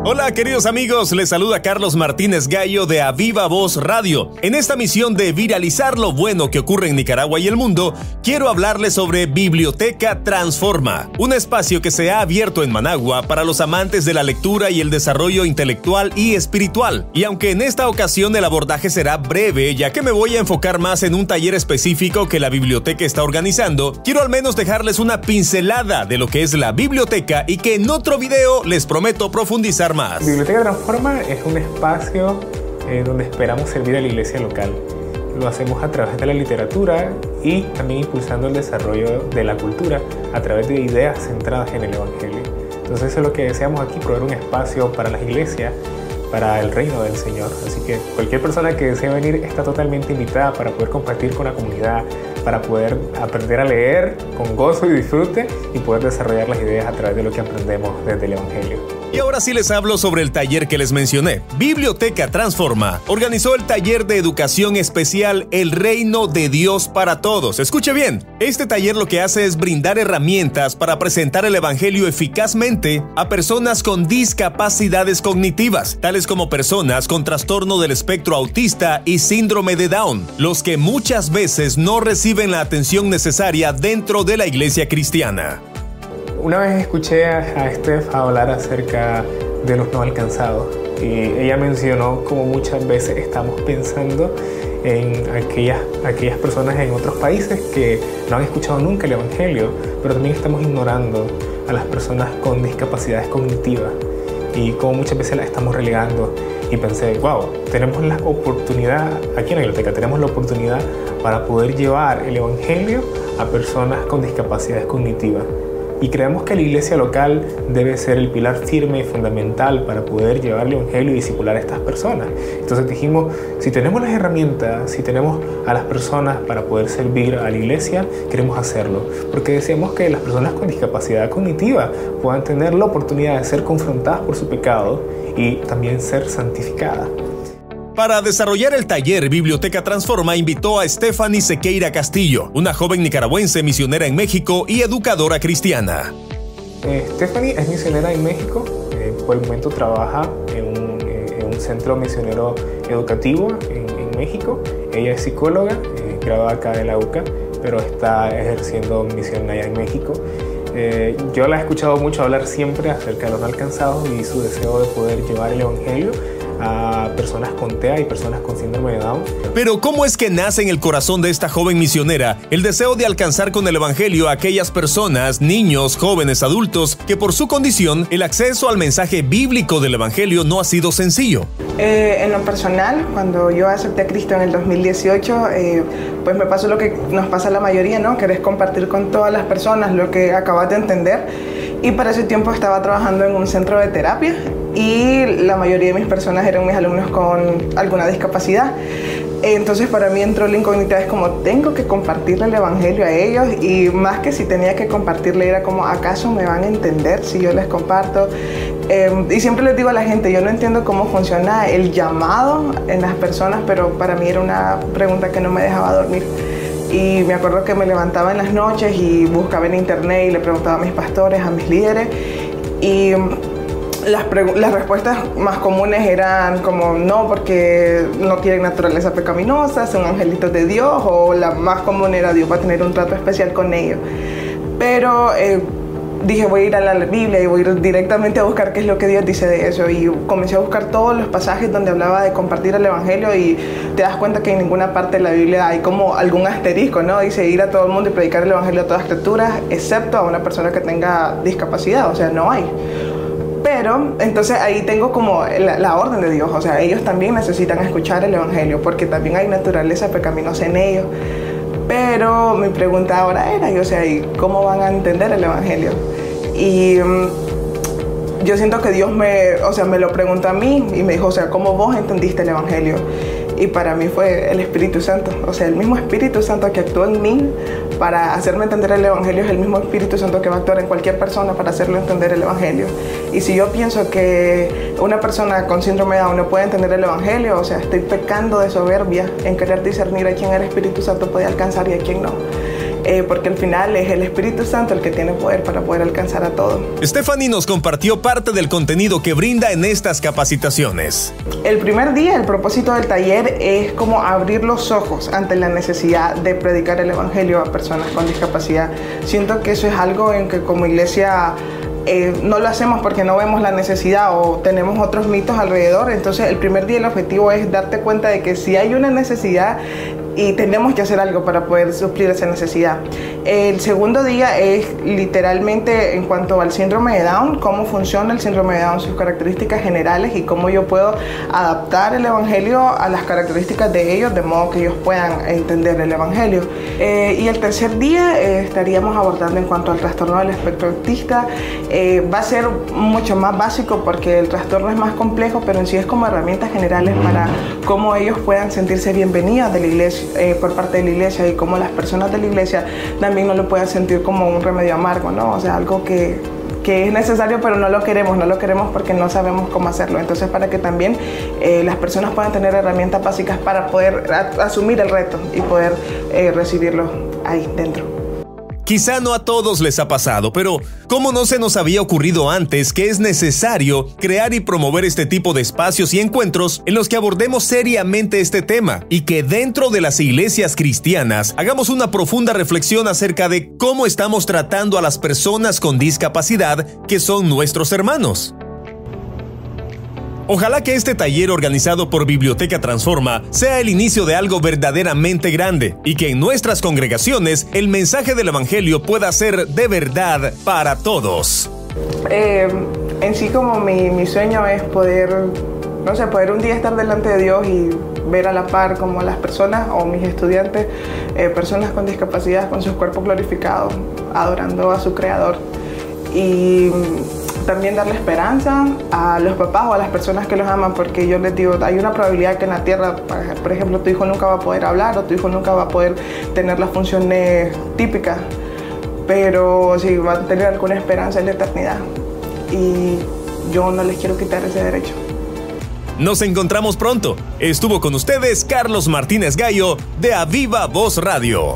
Hola queridos amigos, les saluda Carlos Martínez Gallo de A Viva Voz Radio. En esta misión de viralizar lo bueno que ocurre en Nicaragua y el mundo, quiero hablarles sobre Biblioteca Transforma, un espacio que se ha abierto en Managua para los amantes de la lectura y el desarrollo intelectual y espiritual. Y aunque en esta ocasión el abordaje será breve, ya que me voy a enfocar más en un taller específico que la biblioteca está organizando, quiero al menos dejarles una pincelada de lo que es la biblioteca y que en otro video les prometo profundizar más. Biblioteca Transforma es un espacio donde esperamos servir a la iglesia local. Lo hacemos a través de la literatura y también impulsando el desarrollo de la cultura a través de ideas centradas en el Evangelio. Entonces eso es lo que deseamos aquí, proveer un espacio para las iglesias, para el reino del Señor. Así que cualquier persona que desee venir está totalmente invitada para poder compartir con la comunidad, para poder aprender a leer con gozo y disfrute y poder desarrollar las ideas a través de lo que aprendemos desde el Evangelio. Y ahora sí les hablo sobre el taller que les mencioné. Biblioteca Transforma organizó el taller de educación especial El Reino de Dios para Todos. Escuche bien, este taller lo que hace es brindar herramientas para presentar el Evangelio eficazmente a personas con discapacidades cognitivas, tales como personas con trastorno del espectro autista y síndrome de Down, los que muchas veces no reciben la atención necesaria dentro de la iglesia cristiana. Una vez escuché a Steph hablar acerca de los no alcanzados y ella mencionó cómo muchas veces estamos pensando en aquellas personas en otros países que no han escuchado nunca el Evangelio, pero también estamos ignorando a las personas con discapacidades cognitivas y cómo muchas veces las estamos relegando. Y pensé, wow, tenemos la oportunidad, aquí en la biblioteca tenemos la oportunidad para poder llevar el Evangelio a personas con discapacidades cognitivas. Y creemos que la iglesia local debe ser el pilar firme y fundamental para poder llevar el Evangelio y discipular a estas personas. Entonces dijimos, si tenemos las herramientas, si tenemos a las personas para poder servir a la iglesia, queremos hacerlo. Porque deseamos que las personas con discapacidad cognitiva puedan tener la oportunidad de ser confrontadas por su pecado y también ser santificadas. Para desarrollar el taller, Biblioteca Transforma invitó a Stephanie Sequeira Castillo, una joven nicaragüense misionera en México y educadora cristiana. Stephanie es misionera en México, por el momento trabaja en un centro misionero educativo en México. Ella es psicóloga, graduada acá de la UCA, pero está ejerciendo misión allá en México. Yo la he escuchado mucho hablar siempre acerca de los no alcanzados y su deseo de poder llevar el Evangelio a personas con TEA y personas con síndrome de Down. Pero ¿cómo es que nace en el corazón de esta joven misionera el deseo de alcanzar con el Evangelio a aquellas personas, niños, jóvenes, adultos, que por su condición el acceso al mensaje bíblico del Evangelio no ha sido sencillo? En lo personal, cuando yo acepté a Cristo en el 2018, pues me pasó lo que nos pasa a la mayoría, ¿no? Querés compartir con todas las personas lo que acabas de entender. Y para ese tiempo estaba trabajando en un centro de terapia y la mayoría de mis personas eran mis alumnos con alguna discapacidad. Entonces para mí entró la incógnita, es como tengo que compartirle el Evangelio a ellos, y más que si tenía que compartirle era como, ¿acaso me van a entender si yo les comparto? Y siempre les digo a la gente, yo no entiendo cómo funciona el llamado en las personas, pero para mí era una pregunta que no me dejaba dormir. Y me acuerdo que me levantaba en las noches y buscaba en internet y le preguntaba a mis pastores, a mis líderes, y las respuestas más comunes eran como no, porque no tienen naturaleza pecaminosa, son angelitos de Dios, o la más común era Dios va a tener un trato especial con ellos. Pero dije, voy a ir a la Biblia y voy a ir directamente a buscar qué es lo que Dios dice de eso, y comencé a buscar todos los pasajes donde hablaba de compartir el Evangelio, y te das cuenta que en ninguna parte de la Biblia hay como algún asterisco, ¿no? Dice ir a todo el mundo y predicar el Evangelio a todas las criaturas, excepto a una persona que tenga discapacidad, o sea, no hay. Pero entonces ahí tengo como la orden de Dios, o sea, ellos también necesitan escuchar el Evangelio porque también hay naturaleza pecaminosa en ellos. Pero mi pregunta ahora era, o sea, ¿y cómo van a entender el Evangelio? Y yo siento que Dios me lo preguntó a mí y me dijo, o sea, ¿cómo vos entendiste el Evangelio? Y para mí fue el Espíritu Santo, o sea, el mismo Espíritu Santo que actuó en mí para hacerme entender el Evangelio es el mismo Espíritu Santo que va a actuar en cualquier persona para hacerlo entender el Evangelio. Y si yo pienso que una persona con síndrome de Down no puede entender el Evangelio, o sea, estoy pecando de soberbia en querer discernir a quién el Espíritu Santo puede alcanzar y a quién no. porque al final es el Espíritu Santo el que tiene poder para poder alcanzar a todo. Stephanie nos compartió parte del contenido que brinda en estas capacitaciones. El primer día, el propósito del taller es como abrir los ojos ante la necesidad de predicar el Evangelio a personas con discapacidad. Siento que eso es algo en que como iglesia no lo hacemos porque no vemos la necesidad o tenemos otros mitos alrededor. Entonces el primer día el objetivo es darte cuenta de que si hay una necesidad y tenemos que hacer algo para poder suplir esa necesidad. El segundo día es literalmente en cuanto al síndrome de Down, cómo funciona el síndrome de Down, sus características generales y cómo yo puedo adaptar el Evangelio a las características de ellos, de modo que ellos puedan entender el Evangelio. Y el tercer día estaríamos abordando en cuanto al trastorno del espectro autista. Va a ser mucho más básico porque el trastorno es más complejo, pero en sí es como herramientas generales para cómo ellos puedan sentirse bienvenidos de la iglesia, por parte de la iglesia, y cómo las personas de la iglesia también no lo puedan sentir como un remedio amargo, ¿no? O sea, algo que es necesario, pero no lo queremos porque no sabemos cómo hacerlo. Entonces, para que también las personas puedan tener herramientas básicas para poder asumir el reto y poder recibirlo ahí dentro. Quizá no a todos les ha pasado, pero ¿cómo no se nos había ocurrido antes que es necesario crear y promover este tipo de espacios y encuentros en los que abordemos seriamente este tema y que dentro de las iglesias cristianas hagamos una profunda reflexión acerca de cómo estamos tratando a las personas con discapacidad que son nuestros hermanos? Ojalá que este taller organizado por Biblioteca Transforma sea el inicio de algo verdaderamente grande y que en nuestras congregaciones el mensaje del Evangelio pueda ser de verdad para todos. En sí como mi sueño es poder un día estar delante de Dios y ver a la par como las personas o mis estudiantes, personas con discapacidad con sus cuerpos glorificados, adorando a su Creador. Y también darle esperanza a los papás o a las personas que los aman, porque yo les digo, hay una probabilidad que en la tierra, por ejemplo, tu hijo nunca va a poder hablar o tu hijo nunca va a poder tener las funciones típicas, pero sí va a tener alguna esperanza en la eternidad y yo no les quiero quitar ese derecho. Nos encontramos pronto. Estuvo con ustedes Carlos Martínez Gallo de A Viva Voz Radio.